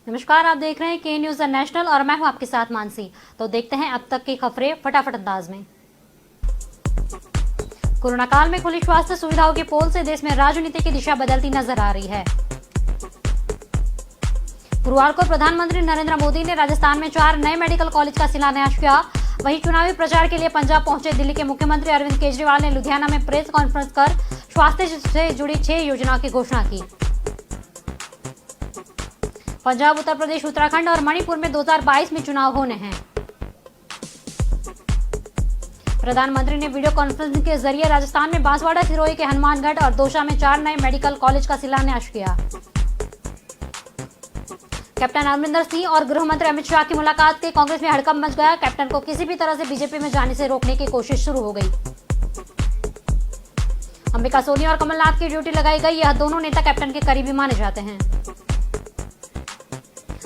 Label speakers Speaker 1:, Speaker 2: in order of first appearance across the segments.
Speaker 1: नमस्कार, आप देख रहे हैं के न्यूज नेशनल और मैं हूं आपके साथ मानसी। तो देखते हैं अब तक की खबरें फटाफट अंदाज में। कोरोना काल में खुली स्वास्थ्य सुविधाओं के पोल से देश में राजनीति की दिशा बदलती नजर आ रही है। गुरुवार को प्रधानमंत्री नरेंद्र मोदी ने राजस्थान में 4 नए मेडिकल कॉलेज का शिलान्यास किया। वहीं चुनावी प्रचार के लिए पंजाब पहुंचे दिल्ली के मुख्यमंत्री अरविंद केजरीवाल ने लुधियाना में प्रेस कॉन्फ्रेंस कर स्वास्थ्य से जुड़ी 6 योजनाओं की घोषणा की। पंजाब, उत्तर प्रदेश, उत्तराखंड और मणिपुर में 2022 में चुनाव होने हैं। प्रधानमंत्री ने वीडियो कॉन्फ्रेंसिंग के जरिए राजस्थान में बांसवाड़ा, सिरोही के हनुमानगढ़ और दौसा में 4 नए मेडिकल कॉलेज का शिलान्यास किया। कैप्टन अमरिंदर सिंह और गृह मंत्री अमित शाह की मुलाकात से कांग्रेस में हड़कंप मच गया। कैप्टन को किसी भी तरह से बीजेपी में जाने से रोकने की कोशिश शुरू हो गई। अंबिका सोनी और कमलनाथ की ड्यूटी लगाई गई। यह दोनों नेता कैप्टन के करीबी माने जाते हैं।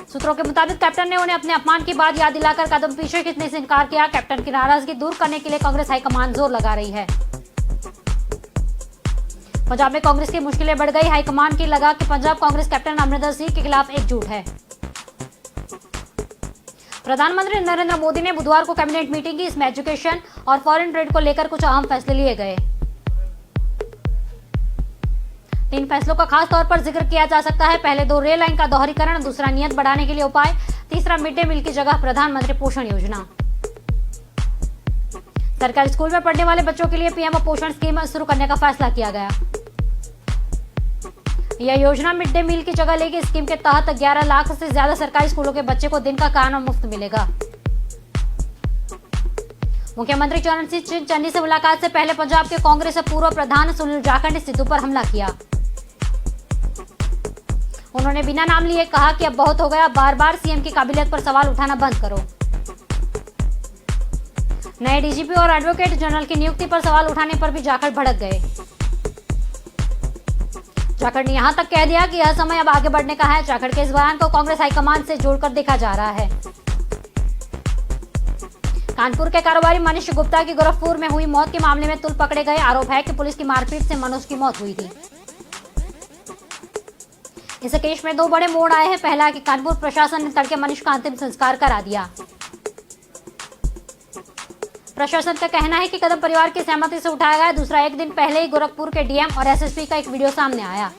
Speaker 1: सूत्रों के मुताबिक कैप्टन ने उन्हें अपने अपमान की बात याद दिलाकर कदम पीछे खींचने से इनकार किया। कैप्टन की नाराजगी दूर करने के लिए कांग्रेस हाईकमान जोर लगा रही है। पंजाब में कांग्रेस की मुश्किलें बढ़ गई। हाईकमान की लगा कि पंजाब कांग्रेस कैप्टन अमरिंदर सिंह के खिलाफ एकजुट है। प्रधानमंत्री नरेंद्र मोदी ने बुधवार को कैबिनेट मीटिंग की। इसमें एजुकेशन और फॉरेन ट्रेड को लेकर कुछ अहम फैसले लिए गए। 3 फैसलों का खास तौर पर जिक्र किया जा सकता है। पहले 2 रेल लाइन का दोहरीकरण, दूसरा नियत बढ़ाने के लिए उपाय, तीसरा मिड डे मील की जगह प्रधानमंत्री पोषण योजना। सरकारी स्कूल में पढ़ने वाले बच्चों के लिए पीएम पोषण स्कीम शुरू करने का फैसला किया गया। यह योजना मिड डे मील की जगह लेगी। स्कीम के तहत 11 लाख से ज्यादा सरकारी स्कूलों के बच्चे को दिन का खाना मुफ्त मिलेगा। मुख्यमंत्री चरण सिंह चन्नी से मुलाकात से पहले पंजाब के कांग्रेस पूर्व प्रधान सुनील जाखड़ ने सिद्धू पर हमला किया। उन्होंने बिना नाम लिए कहा कि अब बहुत हो गया, बार बार सीएम की काबिलियत पर सवाल उठाना बंद करो। नए डीजीपी और एडवोकेट जनरल की नियुक्ति पर सवाल उठाने पर भी जाखड़ भड़क गए। जाखड़ ने यहां तक कह दिया कि यह समय अब आगे बढ़ने का है। जाखड़ के इस बयान को कांग्रेस हाईकमान से जोड़कर देखा जा रहा है। कानपुर के कारोबारी मनीष गुप्ता की गोरखपुर में हुई मौत के मामले में तुल पकड़े गए। आरोप है कि पुलिस की मारपीट से मनोज की मौत हुई थी। इस केस में 2 बड़े मोड़ आए हैं। पहला कि कानपुर प्रशासन ने तड़के मनीष का अंतिम संस्कार करा दिया। प्रशासन का कहना है कि कदम परिवार की सहमति से उठाया गया। दूसरा, एक दिन पहले ही गोरखपुर के डीएम और एसएसपी का एक वीडियो सामने आया।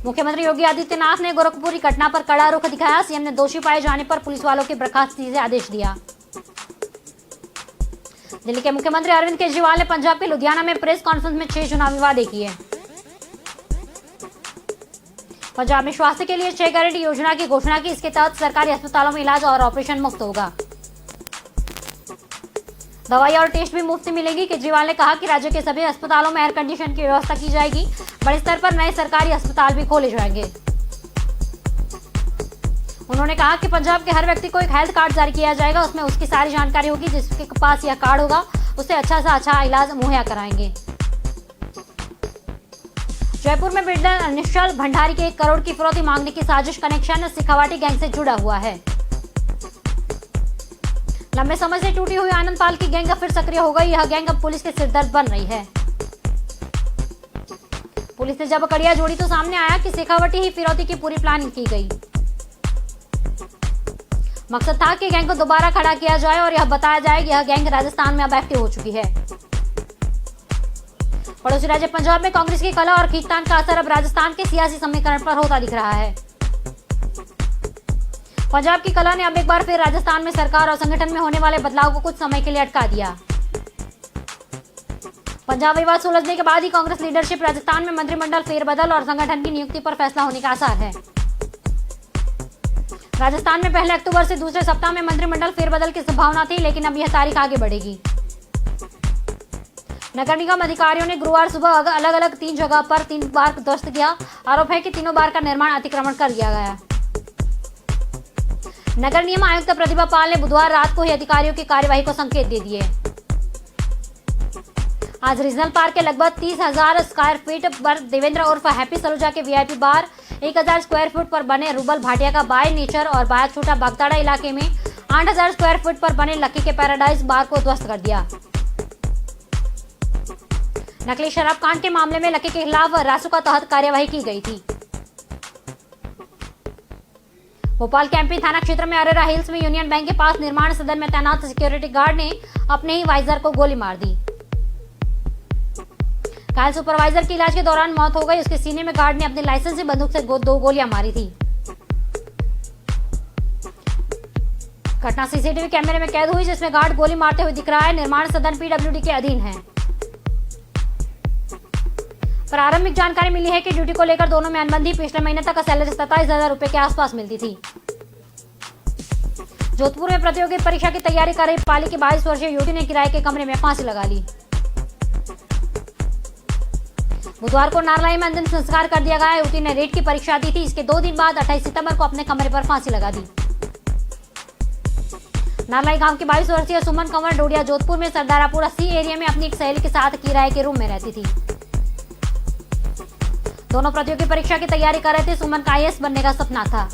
Speaker 1: मुख्यमंत्री योगी आदित्यनाथ ने गोरखपुर की घटना पर कड़ा रुख दिखाया। सीएम ने दोषी पाए जाने पर पुलिस वालों की बर्खास्तगी से आदेश दिया। दिल्ली के मुख्यमंत्री अरविंद केजरीवाल ने पंजाब के लुधियाना में प्रेस कॉन्फ्रेंस में 6 चुनावी वादे किए। पंजाब में स्वास्थ्य के लिए 6 गारंटी योजना की घोषणा की। इसके तहत सरकारी अस्पतालों में इलाज और ऑपरेशन मुफ्त होगा। दवाई और टेस्ट भी मुफ्त मिलेगी। केजरीवाल ने कहा कि राज्य के सभी अस्पतालों में एयर कंडीशन की व्यवस्था की जाएगी। बड़े स्तर पर नए सरकारी अस्पताल भी खोले जाएंगे। उन्होंने कहा कि पंजाब के हर व्यक्ति को एक हेल्थ कार्ड जारी किया जाएगा। उसमें उसकी सारी जानकारी होगी। जिसके पास यह कार्ड होगा उससे अच्छा से अच्छा इलाज मुहैया कराएंगे। जयपुर में बिल्डर निश्चल भंडारी के 1 करोड़ की फिरौती मांगने की साजिश कनेक्शन शेखावाटी गैंग से जुड़ा हुआ है। लंबे समय से टूटी हुई आनंदपाल की गैंग अब फिर सक्रिय हो गई। यह गैंग अब पुलिस के सिरदर्द बन रही है। पुलिस ने जब कड़िया जोड़ी तो सामने आया कि शेखावटी ही फिरौती की पूरी प्लानिंग की गई। मकसद था कि गैंग को दोबारा खड़ा किया जाए और यह बताया जाए कि यह गैंग राजस्थान में अब एक्टिव हो चुकी है। पड़ोसी राज्य पंजाब में कांग्रेस की कला और खींचतान का असर अब राजस्थान के सियासी समीकरण पर होता दिख रहा है। पंजाब की कला ने अब एक बार फिर राजस्थान में सरकार और संगठन में होने वाले बदलाव को कुछ समय के लिए अटका दिया। पंजाब विवाद सुलझने के बाद ही कांग्रेस लीडरशिप राजस्थान में मंत्रिमंडल फेरबदल और संगठन की नियुक्ति पर फैसला होने का आसार है। राजस्थान में पहले अक्टूबर से दूसरे सप्ताह में मंत्रिमंडल फेरबदल की संभावना थी, लेकिन अब यह तारीख आगे बढ़ेगी। नगर निगम अधिकारियों ने गुरुवार सुबह अलग अलग 3 जगह पर 3 बार ध्वस्त किया। आरोप है कि तीनों बार का निर्माण अतिक्रमण कर दिया गया। नगर निगम आयुक्त प्रतिभा पाल ने बुधवार रात को ही अधिकारियों की कार्यवाही को संकेत दे दिए। आज रीजनल पार्क के लगभग 30,000 स्क्वायर फीट पर देवेंद्र उर्फ हैप्पी सलूजा के वीआईपी बार, 1,000 स्क्वायर फीट पर बने रूबल भाटिया का बाय नेचर और बाया छोटा बागदाड़ा इलाके में 8,000 स्क्वायर फीट पर बने लकी के पैराडाइज बार को ध्वस्त कर दिया। नकली शराब कांड के मामले में लकी के खिलाफ रासुका तहत कार्यवाही की गई थी। भोपाल के एमपी थाना क्षेत्र में अरेरा हिल्स में यूनियन बैंक के पास निर्माण सदन में तैनात सिक्योरिटी गार्ड ने अपने ही वाइजर को गोली मार दी। घायल सुपरवाइजर की इलाज के दौरान मौत हो गई। उसके सीने में गार्ड ने अपनी लाइसेंसी बंदूक से 2 गोलियां मारी थी। घटना सीसीटीवी कैमरे में कैद हुई, जिसमें गार्ड गोली मारते हुए दिख रहा है। निर्माण सदन पीडब्ल्यूडी के अधीन है। प्रारंभिक जानकारी मिली है कि ड्यूटी को लेकर दोनों में अनबन थी। पिछले महीने तक सैलरी 27,000 रुपए के आसपास मिलती थी। जोधपुर में प्रतियोगी परीक्षा की तैयारी कर रही पाली की 22 वर्षीय युवती ने किराए के कमरे में फांसी लगा ली। बुधवार को नारलाई में अंतिम संस्कार कर दिया गया। युवती ने रेट की परीक्षा दी थी। इसके 2 दिन बाद 28 सितंबर को अपने कमरे पर फांसी लगा दी। नारलाई गांव की 22 वर्षीय सुमन कंवर डोडिया जोधपुर में सरदारापुरा सी एरिया में अपनी एक सहेली के साथ किराए के रूम में रहती थी। दोनों प्रतियोगी परीक्षा की तैयारी कर रहे थे। सुमन का आईएएस बनने का सपना था।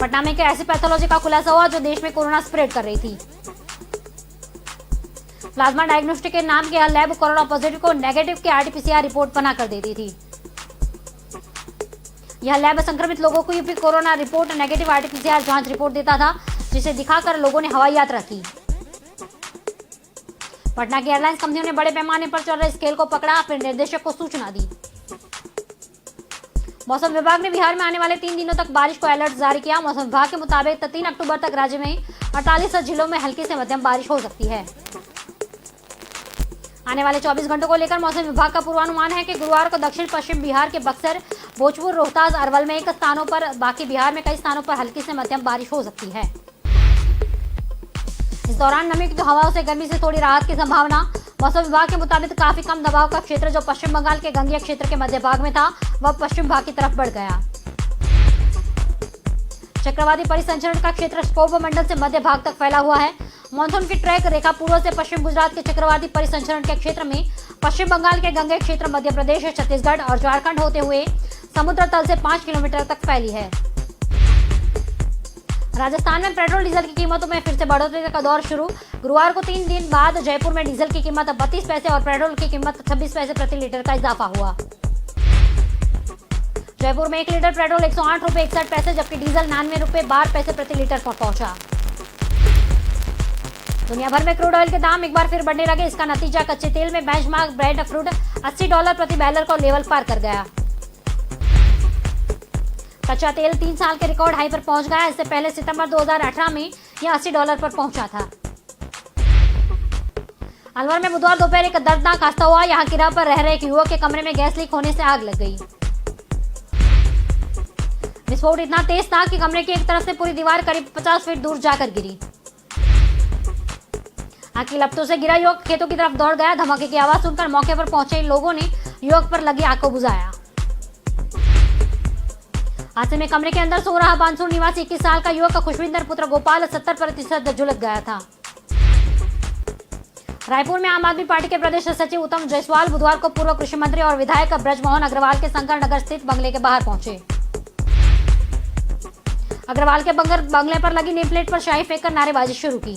Speaker 1: पटना में एक ऐसी पैथोलॉजी का खुलासा हुआ जो देश में कोरोना स्प्रेड कर रही थी। प्लाज्मा डायग्नोस्टिक के नाम के यह लैब कोरोना पॉजिटिव को नेगेटिव की आरटीपीसीआर रिपोर्ट बना कर देती थी। यह लैब संक्रमित लोगों को भी कोरोना रिपोर्ट नेगेटिव आरटीपीसीआर जांच रिपोर्ट देता था, जिसे दिखाकर लोगों ने हवाई यात्रा की। पटना की एयरलाइंस कंपनियों ने बड़े पैमाने पर चल रहे स्केल को पकड़ा, फिर निर्देशक को सूचना दी। मौसम विभाग ने बिहार में आने वाले 3 दिनों तक बारिश को अलर्ट जारी किया। मौसम विभाग के मुताबिक 3 अक्टूबर तक राज्य में 48 जिलों में हल्की से मध्यम बारिश हो सकती है। आने वाले 24 घंटों को लेकर मौसम विभाग का पूर्वानुमान है कि गुरुवार को दक्षिण पश्चिम बिहार के बक्सर, भोजपुर, रोहतास, अरवल में एक स्थानों पर, बाकी बिहार में कई स्थानों पर हल्की से मध्यम बारिश हो सकती है। इस दौरान नमी की हवाओं से गर्मी से थोड़ी राहत की संभावना। मौसम विभाग के मुताबिक काफी कम दबाव का क्षेत्र जो पश्चिम बंगाल के गंगेय क्षेत्र के मध्य भाग में था, वह पश्चिम भाग की तरफ बढ़ गया। चक्रवाती परिसंचरण का क्षेत्र स्कोप मंडल से मध्य भाग तक फैला हुआ है। मानसून की ट्रैक रेखा पूर्व से पश्चिम गुजरात के चक्रवाती परिसंचरण के क्षेत्र में पश्चिम बंगाल के गंगेय क्षेत्र, मध्य प्रदेश, छत्तीसगढ़ और झारखंड होते हुए समुद्र तल से 5 किलोमीटर तक फैली है। राजस्थान में पेट्रोल डीजल की कीमतों में फिर से बढ़ोतरी का दौर शुरू। गुरुवार को 3 दिन बाद जयपुर में डीजल की कीमत 32 पैसे और पेट्रोल की कीमत 26 पैसे प्रति लीटर का इजाफा हुआ। जयपुर में 1 लीटर पेट्रोल 108 रुपए 61 पैसे, जबकि डीजल 99 रुपए 12 पैसे प्रति लीटर पर पहुंचा। दुनिया भर में क्रूड ऑयल के दाम एक बार फिर बढ़ने लगे। इसका नतीजा कच्चे तेल में बेंचमार्क ब्रेंट क्रूड $80 प्रति बैरल को लेवल पार कर गया। कच्चा तेल 3 साल के रिकॉर्ड हाई पर पहुंच गया। इससे पहले सितंबर 2018 में यह $80 पर पहुंचा था। अलवर में बुधवार दोपहर एक दर्दनाक हादसा हुआ। यहां किराए पर रह रहे एक युवक के कमरे में गैस लीक होने से आग लग गई। विस्फोट इतना तेज था कि कमरे की एक तरफ से पूरी दीवार करीब 50 फीट दूर जाकर गिरी। आग की लपटों से गिरा युवक खेतों की तरफ दौड़ गया। धमाके की आवाज सुनकर मौके पर पहुंचे लोगों ने युवक पर लगी आग को बुझाया। हादसे में कमरे के अंदर सो रहा बानसूर निवासी 21 साल का युवक खुशविंदर पुत्र गोपाल 70% झुलस गया था। रायपुर में आम आदमी पार्टी के प्रदेश सचिव उत्तम जायसवाल बुधवार को पूर्व कृषि मंत्री और विधायक ब्रजमोहन अग्रवाल के शंकर नगर स्थित बंगले के बाहर पहुंचे। अग्रवाल के बंगले पर लगी नेम प्लेट पर शाही फेंककर नारेबाजी शुरू की।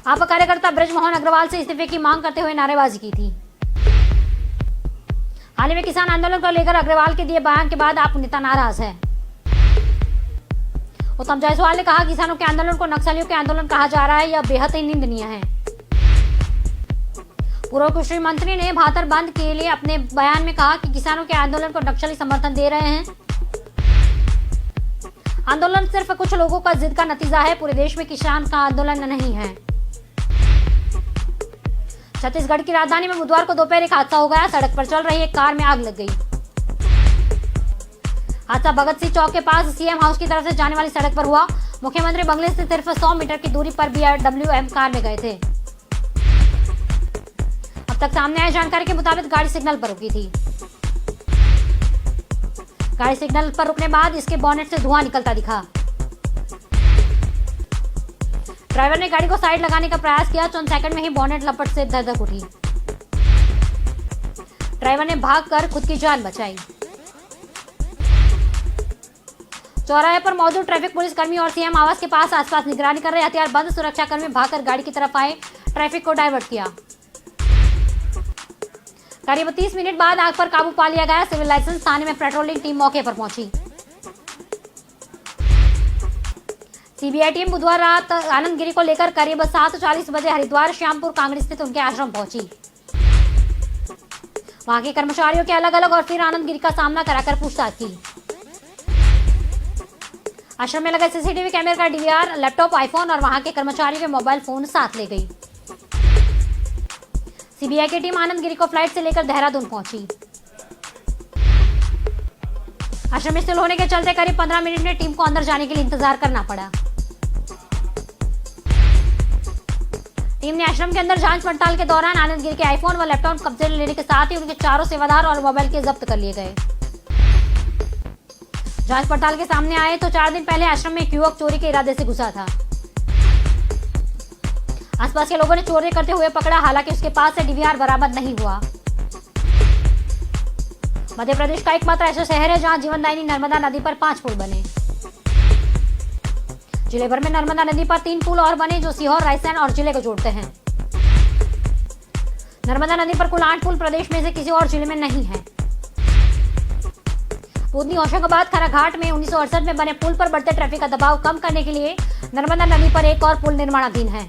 Speaker 1: आप कार्यकर्ता ब्रजमोहन अग्रवाल से इस्तीफे की मांग करते हुए नारेबाजी की थी। हाल ही में किसान आंदोलन को लेकर अग्रवाल के दिए बयान के बाद आप नेता नाराज हैं। उत्तम जायसवाल ने कहा, किसानों के आंदोलन को नक्सलियों के आंदोलन कहा जा रहा है, यह बेहद ही निंदनीय है। पूर्व कृषि मंत्री ने भातर बंद के लिए अपने बयान में कहा कि किसानों के आंदोलन को नक्सली समर्थन दे रहे हैं। आंदोलन सिर्फ कुछ लोगों का जिद का नतीजा है, पूरे देश में किसान का आंदोलन नहीं है। छत्तीसगढ़ की राजधानी में बुधवार को दोपहर एक हादसा हो गया। सड़क पर चल रही एक कार में आग लग गई। हादसा भगत सिंह चौक के पास सीएम हाउस की तरफ से जाने वाली सड़क पर हुआ। मुख्यमंत्री बंगले से सिर्फ 100 मीटर की दूरी पर BRWM कार में गए थे। अब तक सामने आई जानकारी के मुताबिक गाड़ी सिग्नल पर रुकी थी। गाड़ी सिग्नल पर रुकने बाद इसके बॉनेट से धुआं निकलता दिखा। ड्राइवर ने गाड़ी को साइड लगाने का प्रयास किया। चंद सेकंड में ही बॉनेट लपट से धधक उठी। ड्राइवर ने भागकर खुद की जान बचाई। चौराहे पर मौजूद ट्रैफिक पुलिस कर्मी और सीएम आवास के पास आसपास निगरानी कर रहे हथियारबंद सुरक्षाकर्मी भागकर गाड़ी की तरफ आए, ट्रैफिक को डाइवर्ट किया। करीब 30 मिनट बाद आग पर काबू पा लिया गया। सिविल लाइसेंस थाने में पेट्रोलिंग टीम मौके पर पहुंची। सीबीआई टीम बुधवार रात आनंद गिरी को लेकर करीब 7:40 बजे हरिद्वार श्यामपुर कांगड़ी स्थित उनके आश्रम पहुंची। वहां के कर्मचारियों के अलग अलग और फिर आनंद गिरी का सामना कराकर पूछताछ की। आश्रम में लगे सीसीटीवी कैमरे का डीवीआर, लैपटॉप, आईफोन और वहां के कर्मचारियों के मोबाइल फोन साथ ले गई। सीबीआई की टीम आनंद गिरी को फ्लाइट से लेकर देहरादून पहुंची। आश्रम में स्थिल होने के चलते करीब 15 मिनट में टीम को अंदर जाने के लिए इंतजार करना पड़ा। टीम ने आश्रम के अंदर जांच पड़ताल के दौरान आनंद गिरी के आईफोन व लैपटॉप कब्जे लेने के साथ ही उनके चारों सेवादार और मोबाइल के जब्त कर लिए गए। जांच पड़ताल के सामने आए तो 4 दिन पहले आश्रम में एक युवक चोरी के इरादे से घुसा था। आसपास के लोगों ने चोरी करते हुए पकड़ा, हालांकि उसके पास से डीवीआर बरामद नहीं हुआ। मध्य प्रदेश का एकमात्र ऐसा शहर है जहां जीवनदायिनी नर्मदा नदी पर 5 पुल बने। जिले भर में नर्मदा नदी पर 3 पुल और बने जो सीहोर, रायसेन और जिले को जोड़ते हैं। नर्मदा नदी पर कुल 8 पुल प्रदेश में से किसी और जिले में नहीं है। पूर्वी होशंगाबाद खराघाट में 1968 में बने पुल पर बढ़ते ट्रैफिक का दबाव कम करने के लिए नर्मदा नदी पर एक और पुल निर्माणाधीन है।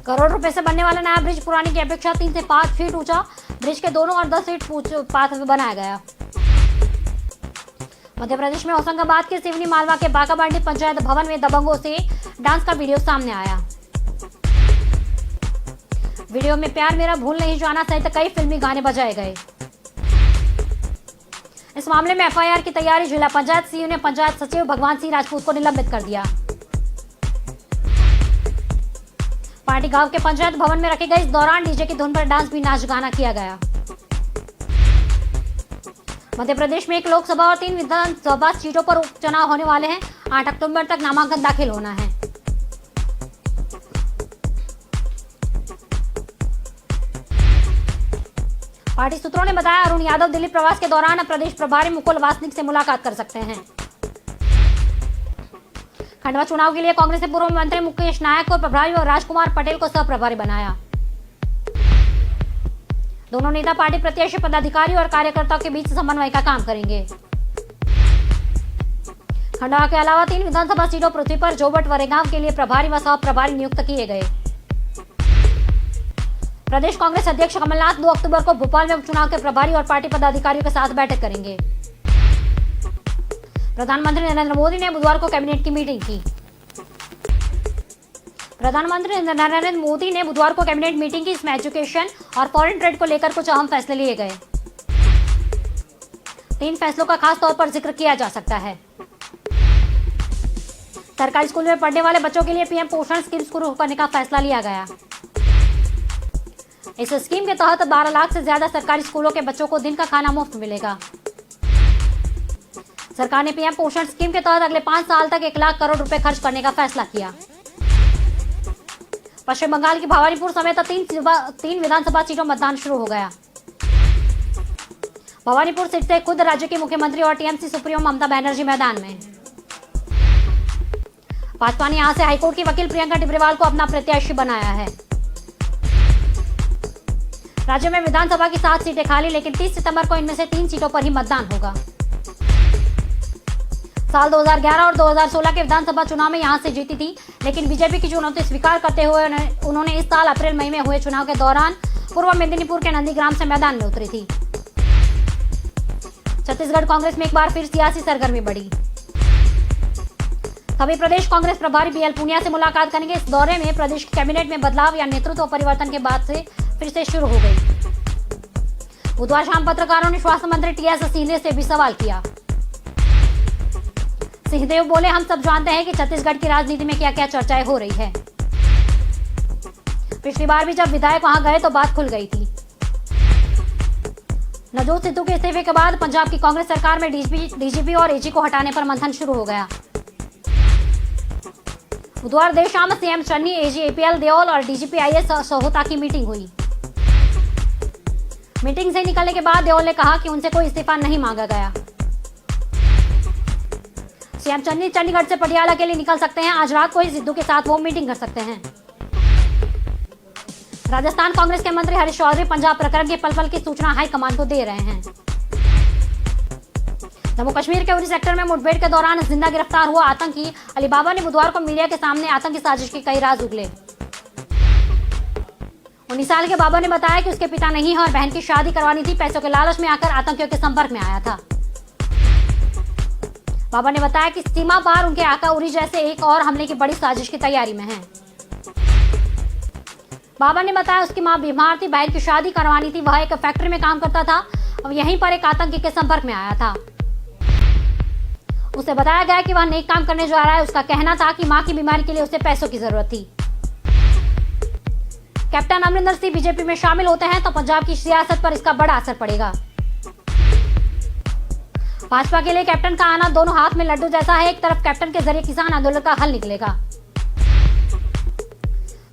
Speaker 1: करोड़ रुपए से बनने वाला नया ब्रिज पुरानी की अपेक्षा 3 से 5 फीट ऊंचा, ब्रिज के दोनों और 10 फीट पाथ बनाया गया। मध्य प्रदेश में होशंगाबाद के सिवनी मालवा के बाकाबांडी पंचायत भवन में दबंगों से डांस का वीडियो सामने आया। वीडियो में प्यार मेरा भूल नहीं जाना सहित कई फिल्मी गाने बजाए गए। इस मामले में एफआईआर की तैयारी जिला पंचायत सीयू ने पंचायत सचिव भगवान सिंह राजपूत को निलंबित कर दिया। पार्टी गांव के पंचायत भवन में रखे गए इस दौरान डीजे की धुन पर डांस भी नाच गाना किया गया। मध्य प्रदेश में 1 लोकसभा और 3 विधानसभा सीटों पर उपचुनाव होने वाले हैं। 8 अक्टूबर तक नामांकन दाखिल होना है। पार्टी सूत्रों ने बताया अरुण यादव दिल्ली प्रवास के दौरान प्रदेश प्रभारी मुकुल वासनिक से मुलाकात कर सकते हैं। खंडवा चुनाव के लिए कांग्रेस ने पूर्व मंत्री मुकेश नायक को प्रभारी और राजकुमार पटेल को सह प्रभारी बनाया। दोनों नेता पार्टी प्रत्याशी, पदाधिकारी और कार्यकर्ताओं के बीच समन्वय का काम करेंगे। खंडवा के अलावा 3 विधानसभा सीटों पृथ्वी पर जोबट व रेगांव के लिए प्रभारी व सह प्रभारी नियुक्त किए गए। प्रदेश कांग्रेस अध्यक्ष कमलनाथ 2 अक्टूबर को भोपाल में उपचुनाव के प्रभारी और पार्टी पदाधिकारियों के साथ बैठक करेंगे। प्रधानमंत्री नरेंद्र मोदी ने बुधवार को कैबिनेट की मीटिंग की। प्रधानमंत्री नरेंद्र मोदी ने बुधवार को कैबिनेट मीटिंग की। इसमें एजुकेशन और फॉरेन ट्रेड को लेकर कुछ अहम फैसले लिए गए। 3 फैसलों का खास तौर पर जिक्र किया जा सकता है। सरकारी स्कूल में पढ़ने वाले बच्चों के लिए पीएम पोषण स्कीम शुरू करने का फैसला लिया गया। इस स्कीम के तहत 12 लाख से ज्यादा सरकारी स्कूलों के बच्चों को दिन का खाना मुफ्त मिलेगा। सरकार ने पीएम पोषण स्कीम के तहत अगले 5 साल तक 1 लाख करोड़ रुपए खर्च करने का फैसला किया। पश्चिम बंगाल की भवानीपुर समेत 3 विधानसभा सीटों मतदान शुरू हो गया। भवानीपुर सीट से खुद राज्य के मुख्यमंत्री और टीएमसी सुप्रीमो ममता बनर्जी मैदान में। भाजपा ने यहां से हाईकोर्ट की वकील प्रियंका टिब्रेवाल को अपना प्रत्याशी बनाया है। राज्य में विधानसभा की 7 सीटें खाली, लेकिन 30 सितंबर को इनमें से 3 सीटों पर ही मतदान होगा। साल 2011 और 2016 के विधानसभा चुनाव में यहां से जीती थी, लेकिन बीजेपी की चुनौती स्वीकार करते हुए उन्होंने इस साल अप्रैल मई में हुए चुनाव के दौरान पूर्व मेदिनीपुर के नंदीग्राम से मैदान में उतरी थी। छत्तीसगढ़ कांग्रेस में एक बार फिर सियासी सरगर्मी बढ़ी। सभी प्रदेश कांग्रेस प्रभारी बीएल पुनिया से मुलाकात करेंगे। इस दौरे में प्रदेश की कैबिनेट में बदलाव या नेतृत्व परिवर्तन के बाद से फिर से शुरू हो गई। बुधवार शाम पत्रकारों ने स्वास्थ्य मंत्री टीएस सिंहदेव से भी सवाल किया। सिंहदेव बोले, हम सब जानते हैं कि छत्तीसगढ़ की राजनीति में क्या क्या चर्चाएं हो रही है। पिछली बार भी जब विधायक वहां गए तो बात खुल गई थी। नवजोत सिद्धू के इस्तीफे के बाद पंजाब की कांग्रेस सरकार में डीजीपी और एजी को हटाने पर मंथन शुरू हो गया। बुधवार देर शाम सीएम चन्नी, एजी एपीएल देओल और डीजीपी आईएस सोहता की मीटिंग हुई। मीटिंग से निकलने के बाद देओल ने कहा कि उनसे कोई इस्तीफा नहीं मांगा गया। सीएम चन्नी चंडीगढ़ से पटियाला के लिए निकल सकते हैं। आज रात को ही सिद्धू के साथ वो मीटिंग कर सकते हैं। राजस्थान कांग्रेस के मंत्री हरीश चौधरी पंजाब प्रकरण के पल-पल की सूचना हाईकमान को दे रहे हैं। जम्मू कश्मीर के उरी सेक्टर में मुठभेड़ के दौरान जिंदा गिरफ्तार हुआ आतंकी अली बाबा ने बुधवार को मीडिया के सामने आतंकी साजिश के कई राज उगले। 19 साल के बाबा ने बताया कि उसके पिता नहीं है और बहन की शादी करवानी थी, पैसों के लालच में आकर आतंकियों के संपर्क में आया था। बाबा ने बताया कि सीमा पार उनके आका उरी जैसे एक और हमले की बड़ी साजिश की तैयारी में है। बाबा ने बताया उसकी मां बीमार थी, बहन की शादी करवानी थी, वह एक फैक्ट्री में काम करता था और यहीं पर एक आतंकी के संपर्क में आया था। उसे बताया गया कि वह नेक काम करने जा रहा है। उसका कहना था कि मां की बीमारी के लिए उसे पैसों की जरूरत थी। कैप्टन अमरिंदर सिंह बीजेपी में शामिल होते हैं तो पंजाब की सियासत पर इसका बड़ा असर पड़ेगा। भाजपा के लिए कैप्टन का आना दोनों हाथ में लड्डू जैसा है। एक तरफ कैप्टन के जरिए किसान आंदोलन का हल निकलेगा,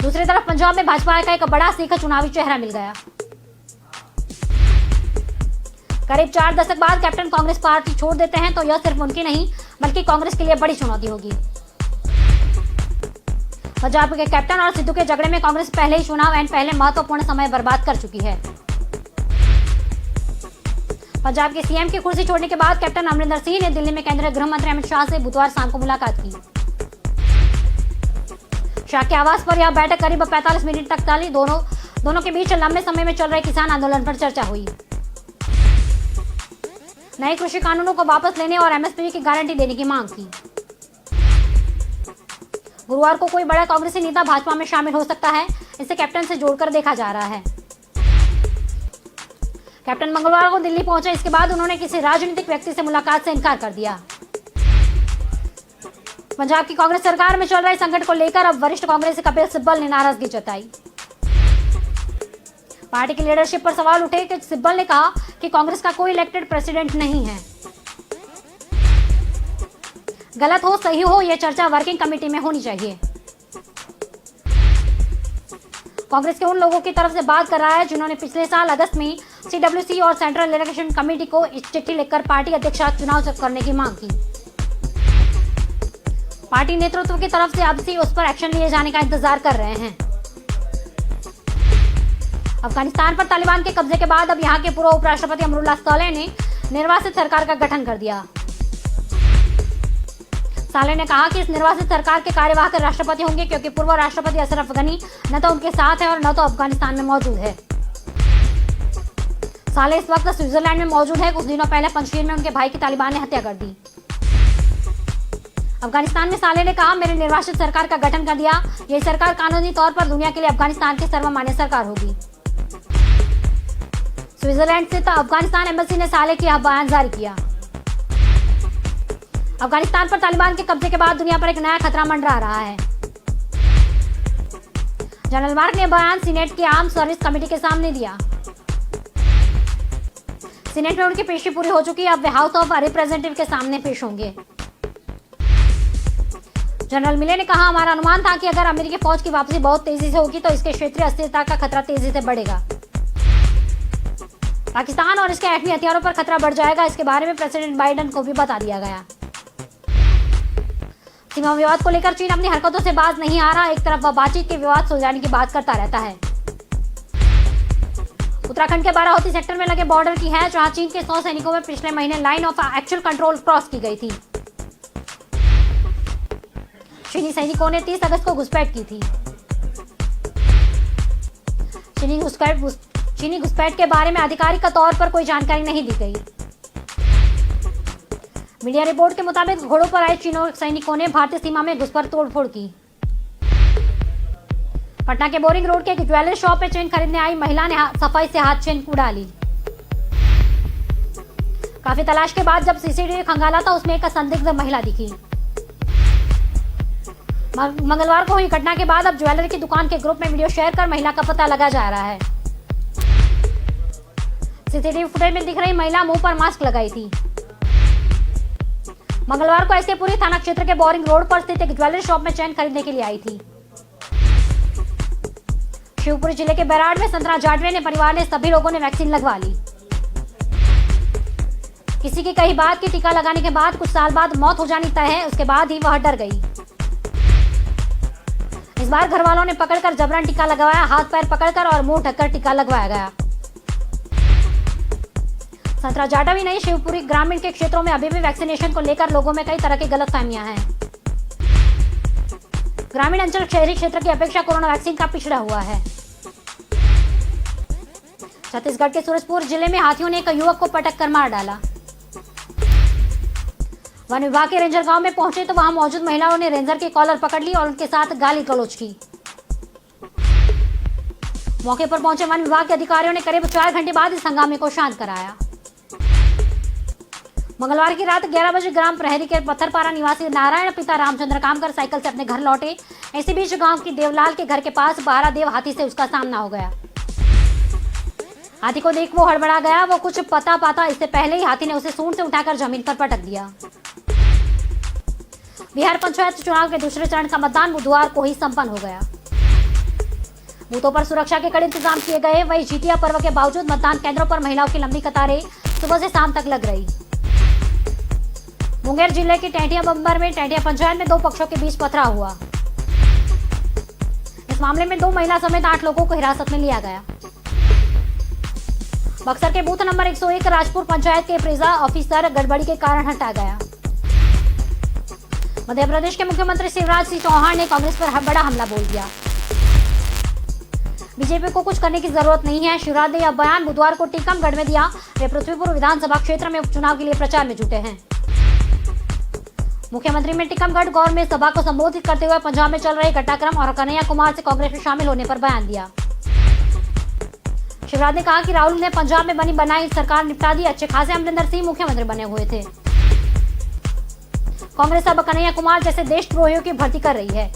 Speaker 1: दूसरी तरफ पंजाब में भाजपा का एक बड़ा सीखा चुनावी चेहरा मिल गया। करीब 4 दशक बाद कैप्टन कांग्रेस पार्टी छोड़ देते हैं तो यह सिर्फ उनकी नहीं बल्कि कांग्रेस के लिए बड़ी चुनौती होगी। पंजाब के कैप्टन और सिद्धू के झगड़े में कांग्रेस पहले ही चुनाव एंड पहले महत्वपूर्ण समय बर्बाद कर चुकी है। पंजाब के सीएम की कुर्सी छोड़ने के बाद कैप्टन अमरिंदर सिंह ने दिल्ली में केंद्रीय गृह मंत्री अमित शाह से बुधवार शाम को मुलाकात की। शाह के आवास पर यह बैठक करीब 45 मिनट तक चली। दोनों के बीच लंबे समय में चल रहे किसान आंदोलन पर चर्चा हुई। नए कृषि कानूनों को वापस लेने और एमएसपी की गारंटी देने की मांग की। गुरुवार को कोई बड़ा कांग्रेसी नेता भाजपा में शामिल हो सकता है, इसे कैप्टन से जोड़कर देखा जा रहा है। कैप्टन मंगलवार को दिल्ली पहुंचे, इसके बाद उन्होंने किसी राजनीतिक व्यक्ति से मुलाकात से इनकार कर दिया। पंजाब की कांग्रेस सरकार में चल रहे संकट को लेकर अब वरिष्ठ कांग्रेसी कपिल सिब्बल ने नाराजगी जताई। पार्टी की लीडरशिप पर सवाल उठे कि सिब्बल ने कहा कि कांग्रेस का कोई इलेक्टेड प्रेसिडेंट नहीं है। गलत हो सही हो, यह चर्चा वर्किंग कमेटी में होनी चाहिए। कांग्रेस के उन लोगों की तरफ से बात कर रहा है जिन्होंने पिछले साल अगस्त में सीडब्ल्यूसी और सेंट्रल इलेक्शन कमेटी को चिट्ठी लिखकर पार्टी अध्यक्ष चुनाव करने की मांग की। पार्टी नेतृत्व की तरफ से अब से उस पर एक्शन लिए जाने का इंतजार कर रहे हैं। अफगानिस्तान पर तालिबान के कब्जे के बाद अब यहां के पूर्व उपराष्ट्रपति अमरुल्लाह सालेह ने निर्वासित सरकार का गठन कर दिया। सालेह ने कहा कि इस निर्वासित सरकार के कार्यवाहक राष्ट्रपति होंगे क्योंकि पूर्व राष्ट्रपति अशरफ गनी न तो उनके साथ है और न तो अफगानिस्तान में मौजूद है। सालेह इस वक्त स्विट्जरलैंड में मौजूद है। कुछ दिनों पहले पंजशीर में उनके भाई की तालिबान ने हत्या कर दी। अफगानिस्तान में सालेह ने कहा, मेरे निर्वासित सरकार का गठन कर दिया। यह सरकार कानूनी तौर पर दुनिया के लिए अफगानिस्तान की सर्वमान्य सरकार होगी। स्विट्जरलैंड स्थित अफगानिस्तान एम्बेसी ने सालेह की बयान जारी किया। अफगानिस्तान पर तालिबान के कब्जे के बाद दुनिया पर एक नया खतरा मंडरा रहा है। जनरल मार्क ने बयान सीनेट की आर्म सर्विस कमेटी के सामने दिया। सीनेट में उनकी पेशी पूरी हो चुकी है, अब वे हाउस ऑफ रिप्रेजेंटेटिव के सामने पेश होंगे। जनरल मिले ने कहा, हमारा अनुमान था कि अगर अमेरिकी फौज की वापसी बहुत तेजी से होगी तो इसके क्षेत्रीय अस्थिरता का खतरा तेजी से बढ़ेगा। पाकिस्तान और इसके एटमी हथियारों पर खतरा बढ़ जाएगा। इसके बारे में प्रेसिडेंट बाइडेन को भी बता दिया गया। सीमा विवाद को लेकर चीन अपनी हरकतों से बाज नहीं आ रहा। एक तरफ वह बातचीत के विवाद सुलझाने की बात करता रहता है। उत्तराखंड के बाराहोती सेक्टर में लगे बॉर्डर की है जहां चीन के 100 सैनिकों में पिछले महीने line of actual control cross की गई थी। चीनी सैनिकों ने 30 अगस्त को घुसपैठ की थी। चीनी घुसपैठ के बारे में आधिकारिक तौर पर कोई जानकारी नहीं दी गई। मीडिया रिपोर्ट के मुताबिक घोड़ों पर आए चीनी सैनिकों ने भारतीय सीमा में घुस कर तोड़फोड़ की। पटना के बोरिंग रोड के एक ज्वेलरी शॉप में चेन खरीदने आई महिला ने सफाई से हाथ चेन को डाली। काफी तलाश के बाद जब सीसीटीवी खंगाला था उसमें एक संदिग्ध महिला दिखी। मंगलवार को हुई घटना के बाद अब ज्वेलरी की दुकान के ग्रुप में वीडियो शेयर कर महिला का पता लगा जा रहा है। सीसीटीवी फुटेज में दिख रही महिला मुंह पर मास्क लगाई थी। मंगलवार को एसकेपुरी थाना क्षेत्र के बोरिंग रोड पर स्थित एक ज्वेलरी शॉप में चेन खरीदने के लिए आई थी। शिवपुरी जिले के बैराड़ में संतरा जाटवे ने परिवार ने सभी लोगों ने वैक्सीन लगवा ली। किसी की कही बात की टीका लगाने के बाद कुछ साल बाद मौत हो जानी तय है, उसके बाद ही वह डर गई। इस बार घर वालों ने पकड़कर जबरन टीका लगवाया, हाथ पैर पकड़कर और मुंह ढककर टीका लगवाया गया। संतरा जाटवी नहीं, शिवपुरी ग्रामीण के क्षेत्रों में अभी भी वैक्सीनेशन को लेकर लोगों में कई तरह की गलतफहमियां हैं। ग्रामीण अंचल शहरी क्षेत्र की अपेक्षा कोरोना वैक्सीन का पिछड़ा हुआ है। छत्तीसगढ़ के सूरजपुर जिले में हाथियों ने एक युवक को पटक कर मार डाला। वन विभाग के रेंजर गांव में पहुंचे तो वहां मौजूद महिलाओं ने रेंजर की कॉलर पकड़ ली और उनके साथ गाली गलौज की। मौके पर पहुंचे वन विभाग के अधिकारियों ने करीब 4 घंटे बाद इस हंगामे को शांत कराया। मंगलवार की रात 11 बजे ग्राम प्रहरी के पत्थरपारा निवासी नारायण पिता रामचंद्र कामकर साइकिल से अपने घर लौटे। इसी बीच गांव की देवलाल के घर के पास बारादेव हाथी से उसका सामना हो गया। हाथी को देख वो हड़बड़ा गया। वो कुछ पता पाता इससे पहले ही हाथी ने उसे सूंड से उठाकर जमीन पर पटक दिया। बिहार पंचायत चुनाव के दूसरे चरण का मतदान बुधवार को ही संपन्न हो गया। बूथों पर सुरक्षा के कड़े इंतजाम किए गए। वहीं जितिया पर्व के बावजूद मतदान केंद्रों पर महिलाओं की लंबी कतारें सुबह से शाम तक लग रही। मुंगेर जिले के टेंटिया बंबर में टेंटिया पंचायत में 2 पक्षों के बीच पथराव हुआ। इस मामले में 2 महिला समेत 8 लोगों को हिरासत में लिया गया। बक्सर के बूथ नंबर 101 राजपुर पंचायत के प्रेजा ऑफिसर गड़बड़ी के कारण हटा गया। मध्य प्रदेश के मुख्यमंत्री शिवराज सिंह चौहान ने कांग्रेस पर बड़ा हमला बोल दिया। बीजेपी को कुछ करने की जरूरत नहीं है। शिवराज ने यह बयान बुधवार को टीकमगढ़ में दिया। वे पृथ्वीपुर विधानसभा क्षेत्र में उपचुनाव के लिए प्रचार में जुटे हैं। मुख्यमंत्री ने टीकमगढ़ गौर में सभा को संबोधित करते हुए पंजाब में चल रहे घटनाक्रम और कन्हैया कुमार से कांग्रेस में शामिल होने पर बयान दिया। शिवराज ने कहा कि राहुल ने पंजाब में बनी बनाई सरकार निपटा दी। अच्छे खासे अमरिंदर सिंह मुख्यमंत्री बने हुए थे। कांग्रेस अब कन्हैया कुमार जैसे देशद्रोहियों की भर्ती कर रही है।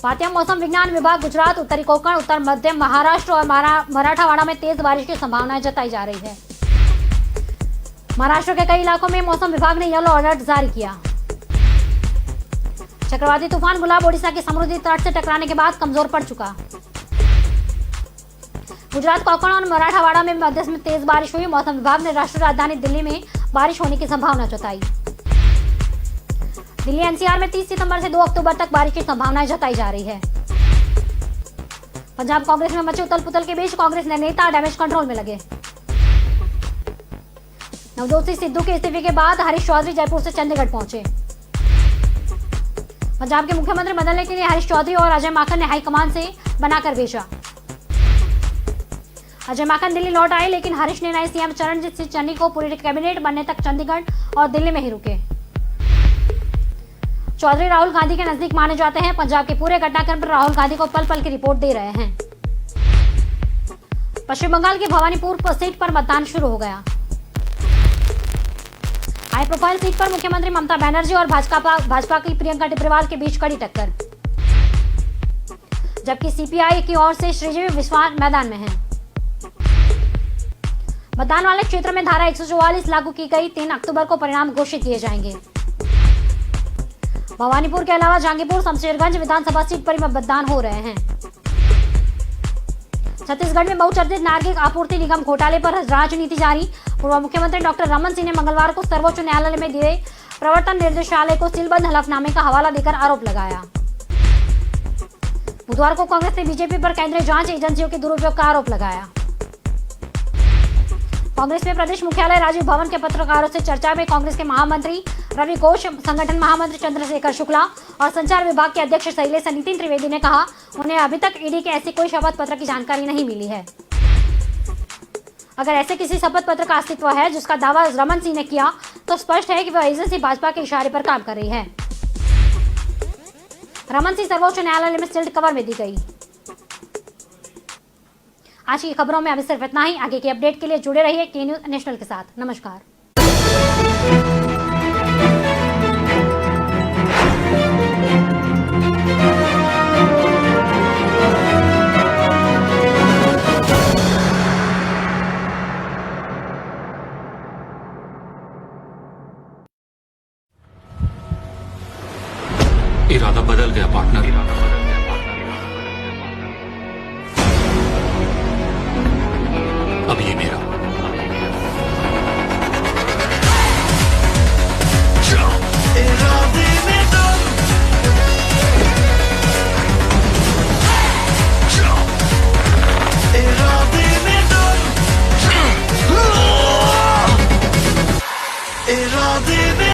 Speaker 1: भारतीय मौसम विज्ञान विभाग गुजरात, उत्तरी कोंकण, उत्तर मध्य महाराष्ट्र और मराठावाड़ा में तेज बारिश की संभावनाएं जताई जा रही है। महाराष्ट्र के कई इलाकों में मौसम विभाग ने येलो अलर्ट जारी किया। चक्रवाती तूफान गुलाब ओडिशा के समुद्री तट से टकराने के बाद कमजोर पड़ चुका। गुजरात, कोंकण और मराठावाड़ा में मध्यम में तेज बारिश हुई। मौसम विभाग ने राष्ट्रीय राजधानी दिल्ली में बारिश होने की संभावना जताई। दिल्ली एनसीआर में 30 सितंबर से 2 अक्टूबर तक बारिश की संभावनाएं जताई जा रही है। पंजाब कांग्रेस में मचे उथल पुथल के बीच कांग्रेस नेता डैमेज कंट्रोल में लगे। नवजोत सिंह सिद्धू के इस्तीफे के बाद हरीश चौधरी जयपुर से चंडीगढ़ पहुंचे। पंजाब के मुख्यमंत्री बदलने के लिए हरीश चौधरी और अजय माकन ने हाईकमान से बनाकर भेजा। अजय माकन दिल्ली लौट आए, लेकिन हरीश ने नए सीएम चरणजीत सिंह चन्नी को पूरी कैबिनेट बनने तक चंडीगढ़ और दिल्ली में ही रुके। चौधरी राहुल गांधी के नजदीक माने जाते हैं। पंजाब के पूरे घटनाक्रम पर राहुल गांधी को पल पल की रिपोर्ट दे रहे हैं। पश्चिम बंगाल के भवानीपुर सीट पर मतदान शुरू हो गया। हाई प्रोफाइल सीट पर मुख्यमंत्री ममता बनर्जी और भाजपा की प्रियंका टिब्रेवाल के बीच कड़ी टक्कर, जबकि सीपीआई की ओर से श्रीदेवी विश्वास मैदान में हैं। मतदान वाले क्षेत्र में धारा 144 लागू की गई। 3 अक्टूबर को परिणाम घोषित किए जाएंगे। भवानीपुर के अलावा जहांगीरपुर, शमशेरगंज विधानसभा सीट पर मतदान हो रहे हैं। छत्तीसगढ़ में बहुचर्चित नागरिक आपूर्ति निगम घोटाले पर राजनीति जारी। पूर्व मुख्यमंत्री डॉक्टर रमन सिंह ने मंगलवार को सर्वोच्च न्यायालय में दिए प्रवर्तन निर्देशालय को सीलबंद हलफनामे का हवाला देकर आरोप लगाया। बुधवार को कांग्रेस ने बीजेपी पर केंद्रीय जांच एजेंसियों के दुरुपयोग का आरोप लगाया। कांग्रेस में प्रदेश मुख्यालय राजीव भवन के पत्रकारों से चर्चा में कांग्रेस के महामंत्री रवि घोष, संगठन महामंत्री चंद्रशेखर शुक्ला और संचार विभाग के अध्यक्ष शैलेश नितिन त्रिवेदी ने कहा उन्हें अभी तक ईडी के ऐसी कोई शपथ पत्र की जानकारी नहीं मिली है। अगर ऐसे किसी शपथ पत्र का अस्तित्व है जिसका दावा रमन सिंह ने किया तो स्पष्ट है कि वह एजेंसी भाजपा के इशारे पर काम कर रही है। रमन सिंह सर्वोच्च न्यायालय में सील्ड कवर में दी गई। आज की खबरों में अभी सिर्फ इतना ही। आगे की अपडेट के लिए जुड़े रहिए के न्यूज नेशनल के साथ। नमस्कार।
Speaker 2: इरादा बदल गया पार्टनर। अब ये मेरा
Speaker 3: यादें